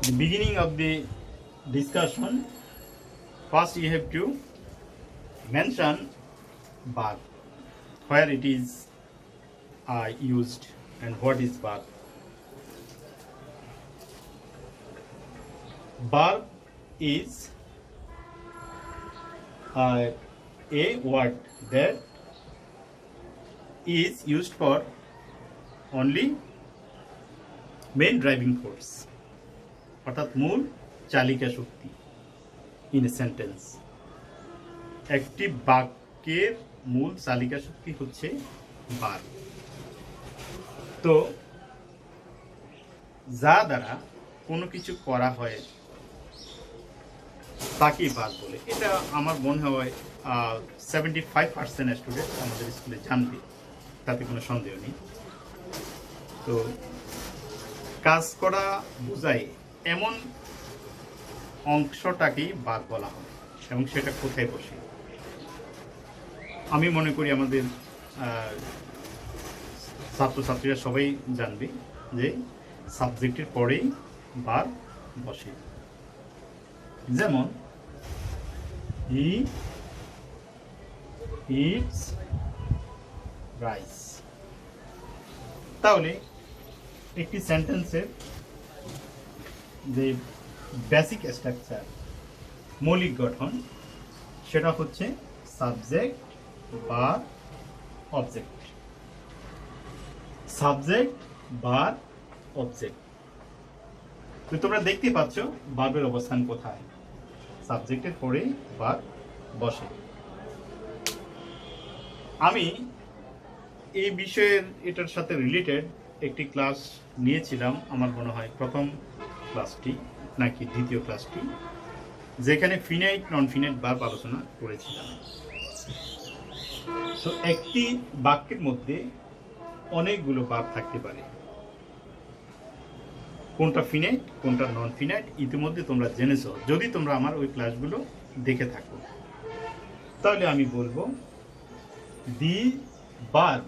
the beginning of the discussion, first you have to mention verb, where it is used and what is verb. Verb is a word that is used for only main driving force, অর্থাৎ মূল চালিকা শক্তি in a sentence. একটি বাক্যের মূল চালিকা শক্তি হচ্ছে verb. তো যা দ্বারা কোনো কিছু করা হয় তাকেই verb বলে। এটা আমার মনে হয় 75% স্টুডেন্ট আমাদের স্কুলে জানবে, তাতে কোনো সন্দেহ নেই। তো কাজ করা বোঝায় এমন অংশটাকেই verb বলা হয়, এবং সেটা কোথায় বসে আমি মনে করি আমাদের ছাত্রছাত্রীরা সবাই জানবে যে সাবজেক্টের পরেই verb বসে। যেমন হি ইটস রাইস। তাহলে একটি সেন্টেন্সের যে বেসিক স্ট্রাকচার, মৌলিক গঠন, সেটা হচ্ছে সাবজেক্ট বা অবজেক্ট। সাবজেক্ট বা অবজেক্ট। তো তোমরা দেখতে পাচ্ছ ভার্বের অবস্থান কোথায়, সাবজেক্টের পরেই ভার্ব বসে। আমি এই বিষয়ের এটার সাথে রিলেটেড একটি ক্লাস নিয়েছিলাম, আমার মনে হয় প্রথম ক্লাসটি নাকি দ্বিতীয় ক্লাসটি, যেখানে ফিনাইট নন ফিনাইট ভার্ব আলোচনা করেছিলাম। তো একটি বাক্যের মধ্যে অনেকগুলো ভার্ব থাকতে পারে, কোনটা ফিনাইট কোনটা নন ফিনাইট ইতিমধ্যে তোমরা জেনেছো যদি তোমরা আমার ওই ক্লাসগুলো দেখে থাকো। তাহলে আমি বলবো দি verb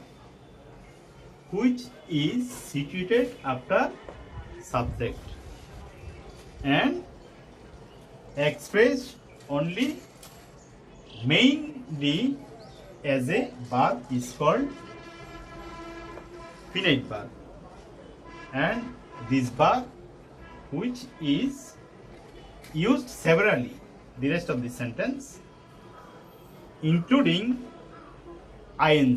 which is situated after subject and expressed only mainly as a verb is called finite verb, and this verb which is used severally the rest of the sentence including ing,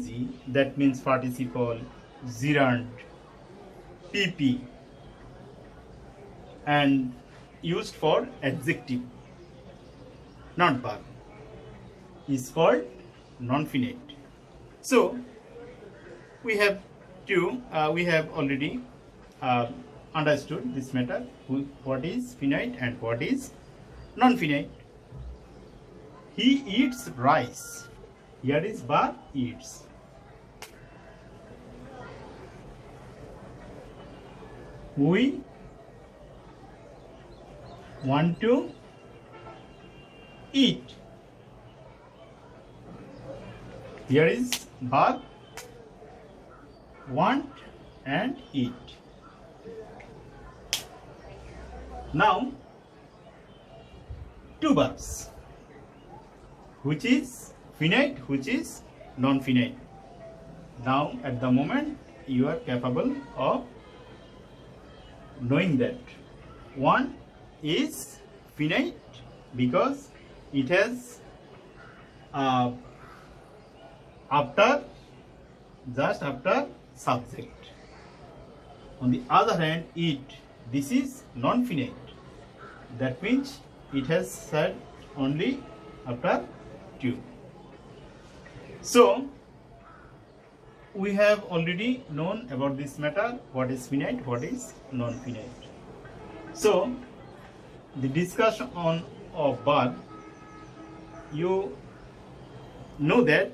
that means participle, gerund, pp, and used for adjective, not verb, is called non-finite. So we have already understood this matter, what is finite and what is non-finite. He eats rice. Here is verb eats. We want to eat. Here is verb want and eat. Now two verbs, which is finite, which is non-finite. Now at the moment you are capable of knowing that one is finite because it has just after subject. On the other hand, eat, this is non-finite, that means it has said only after two. So we have already known about this matter, what is finite, what is non-finite. So the discussion of verb, you know that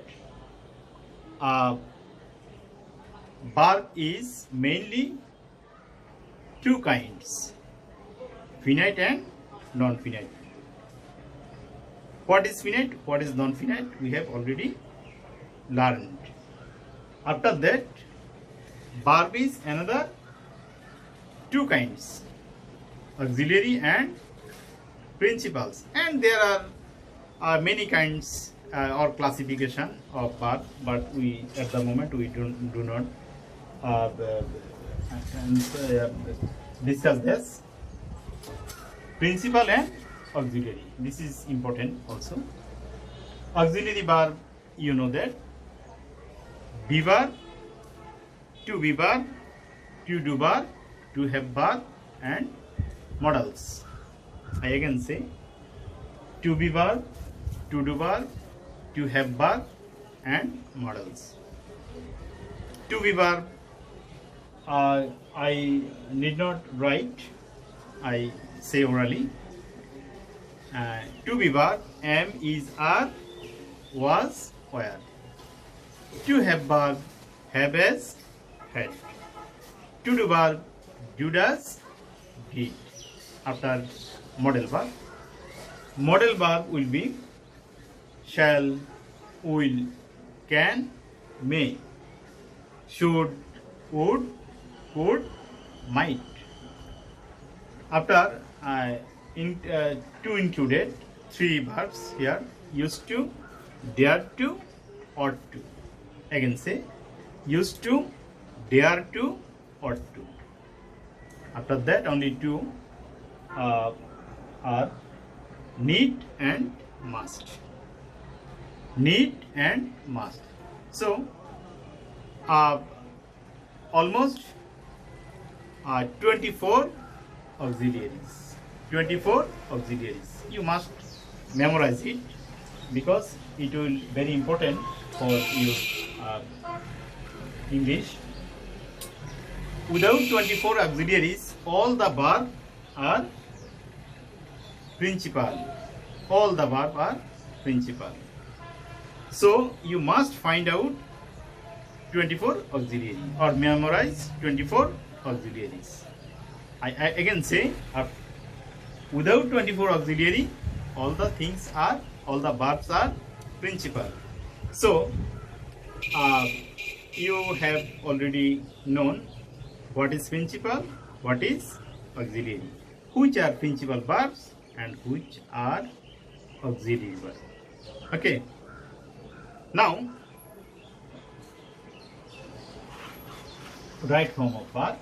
verb is mainly two kinds, finite and non-finite. What is finite, what is non-finite, we have already learned. After that, verb is another two kinds, auxiliary and principals, and there are many kinds or classification of verb, but we at the moment we do not discuss this. Principal and auxiliary, this is important also. Auxiliary verb, you know that be verb, to be verb, to do verb, to have verb, and modals. I again say to be verb, to do verb, to have verb, and modals. To be verb, I need not write, I say orally. To be verb, am, is, are, was, were. To have verb, have, as, had. To do verb, do, does, did. After model verb will be shall, will, can, may, should, would, could, might. After to included three verbs here: used to, dare to, ought to. Again say used to, dare to, ought to. After that only two are need and must. Need and must. So almost 24 auxiliaries. 24 auxiliaries. You must memorize it because it will be very important for your English. Without 24 auxiliaries, all the verbs are principal. All the verbs are principal. So you must find out 24 auxiliaries or memorize 24 auxiliaries. I again say, without 24 auxiliary, all the verbs are principal. So you have already known what is principal, what is auxiliary, which are principal verbs and which are auxiliary verbs. Okay. Now, right form of verb.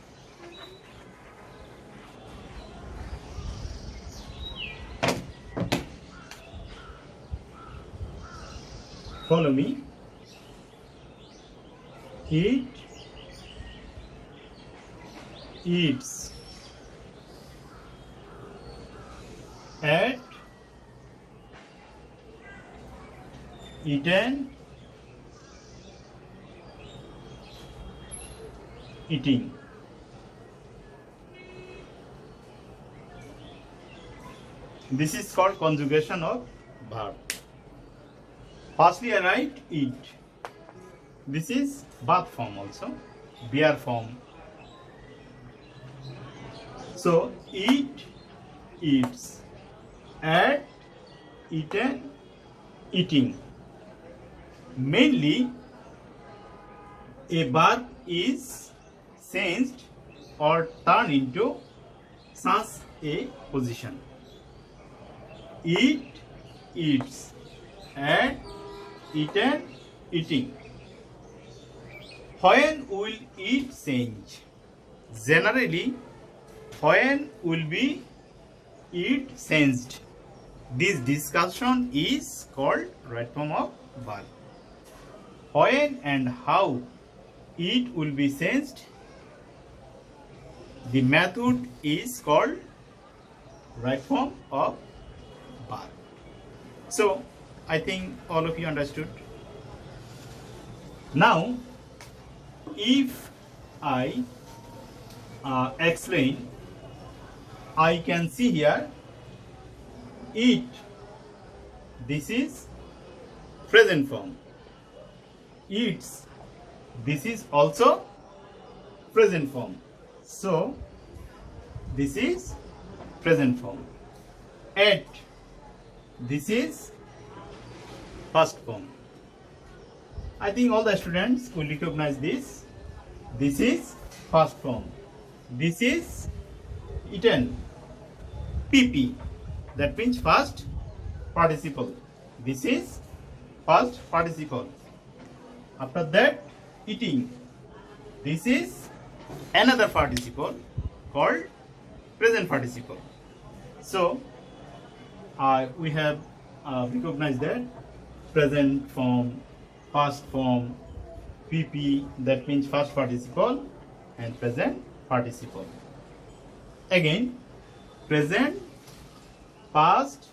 Follow me. Eat, eats. Ate, eaten, eating. This is called conjugation of verb. Firstly, I write eat. This is verb form also, bear form. So eat, eats. Ate, eaten, eating. Mainly, a verb is changed or turned into such a position. Eat, eats. Ate, eaten, eating. When will it change? Generally, when will be it changed? This discussion is called right form of verb. When and how it will be changed, the method is called right form of verb. So, I think all of you understood. Now, if I explain, I can see here eat. This is present form. Eats. This is also present form. So, this is present form. Ate. This is past form. I think all the students will recognize this. This is past form. This is eaten. PP, that means past participle. This is past participle. After that, eating. This is another participle called present participle. So we have recognized that present form, past form, PP, that means past participle, and present participle. Again, present, past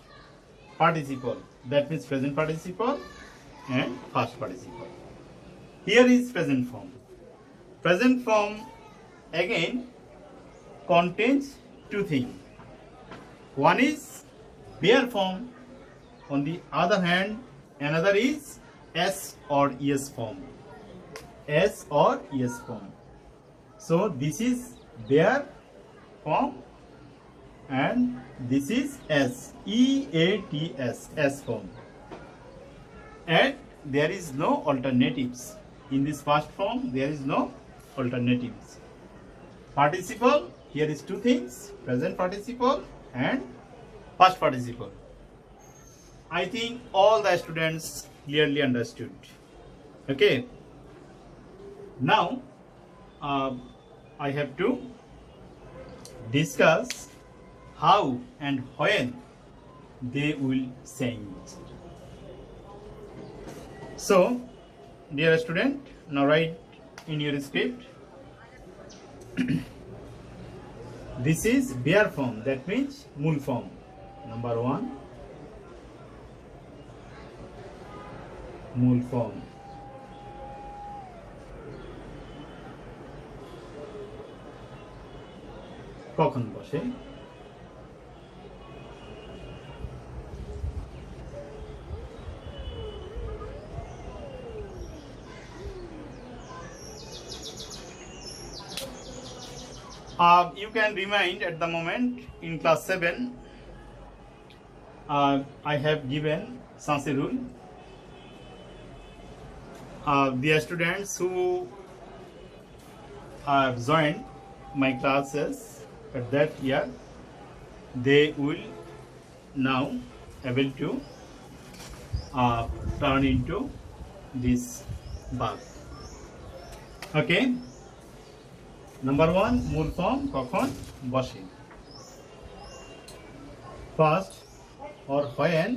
participle, that means present participle and past participle. Here is present form. Present form again contains two things. One is bare form, on the other hand another is S or ES form. S or ES form. So this is bare form and this is S, EATS, S form. And there is no alternatives. In this past form there is no alternatives. Participle, here is two things, present participle and past participle. I think all the students clearly understood. Okay. Now I have to discuss how and when they will change. So, dear student, now write in your script. This is bare form, that means mool form. Number 1, mool form. কখন বসে? You can remind at the moment in class 7 I have given Sanse rule. The students who have joined my classes at that year, they will now able to turn into this verb. Okay. Number 1, mool form কখন বসে. First or when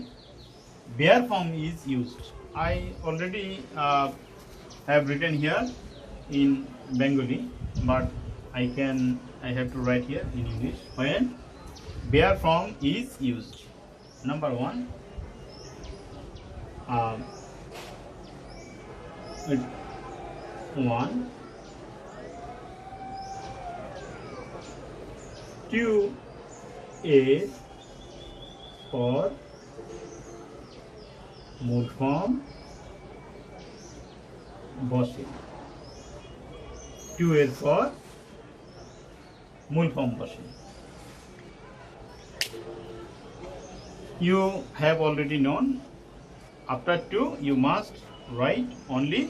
bare form is used. I already have written here in Bengali, but I have to write here in English. When bare form is used. Number 1, 1, 2 is for mool form বসে. 2 is for mool form বসে. You have already known, after 2 you must write only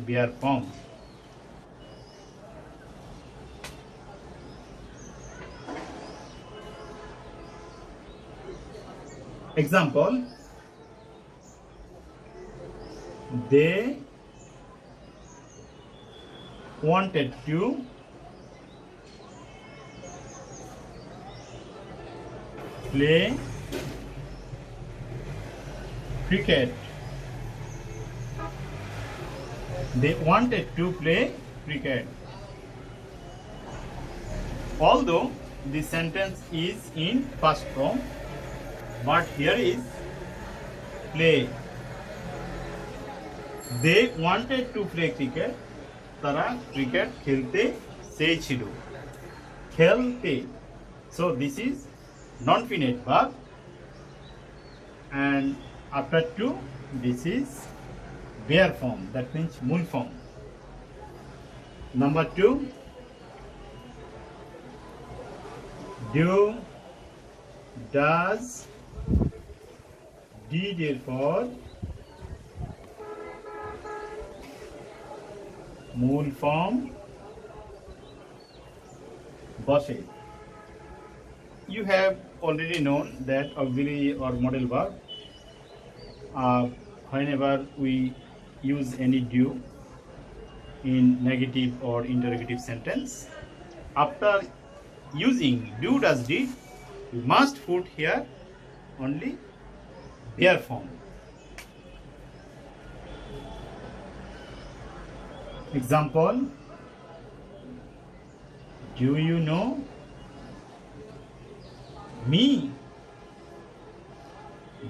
bare form. Example, they wanted to play cricket. They wanted to play cricket. Although the sentence is in past form, but here is play. They wanted to play cricket. তারা cricket খেলতে চেয়েছিল. খেলতে. So this is non-finite verb, and after 2 this is bare form, that means mool form. Number 2, do, does, did এরপর mool form বসে. you have already known that auxiliary or modal verb, whenever we use any do in negative or interrogative sentence, after using do does did, we must put here only bare form. Example, do you know me?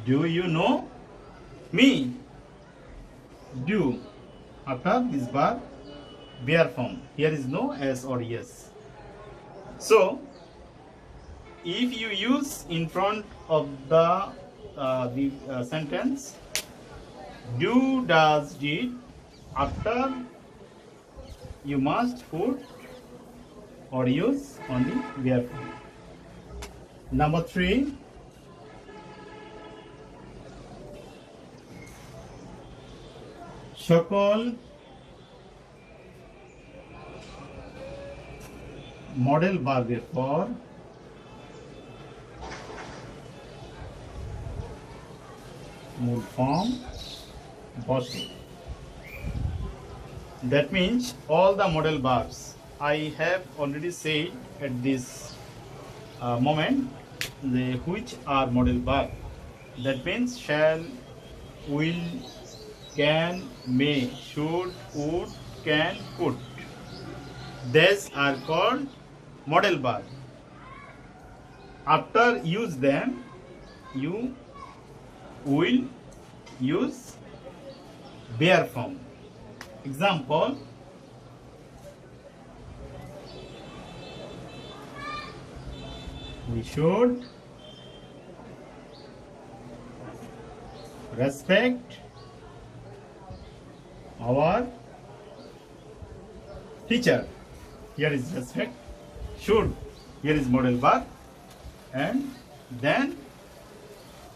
Do you know me? Do. After this verb, bare form. Here is no as or yes. So, if you use in front of the sentence do does did, after you must put or use only bare form. Number 3, সকল model ভার্বের পর মূল form বসে। That means all the model verbs I have already said at this moment, which are model verb. That means shall, will, can, may, should, would, can, could. These are called model verb. After use them, you will use bare form. Example, we should respect our teacher. Here is respect. Should, here is model verb, and then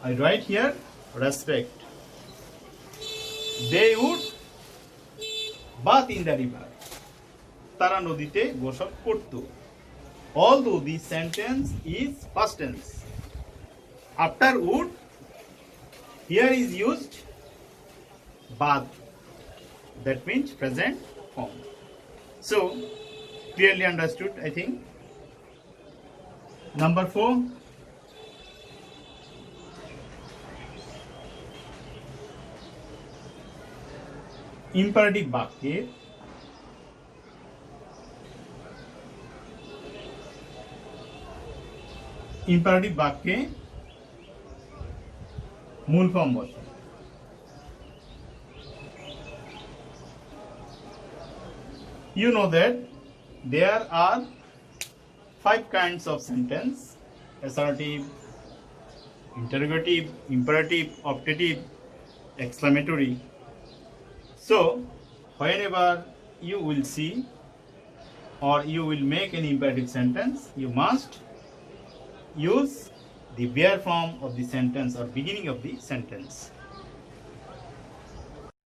I write here respect. They would bath in the river. তারা নদীতে গোসল করত। Although this sentence is past tense. After would, here is used bath. That means present form. So, clearly understood, I think. Number 4, imperative বাক্যে মূল form বসে। You know that there are 5 kinds of sentence: assertive, interrogative, imperative, optative, exclamatory. So, whenever you will see or you will make an imperative sentence, you must use the bare form of the sentence or beginning of the sentence.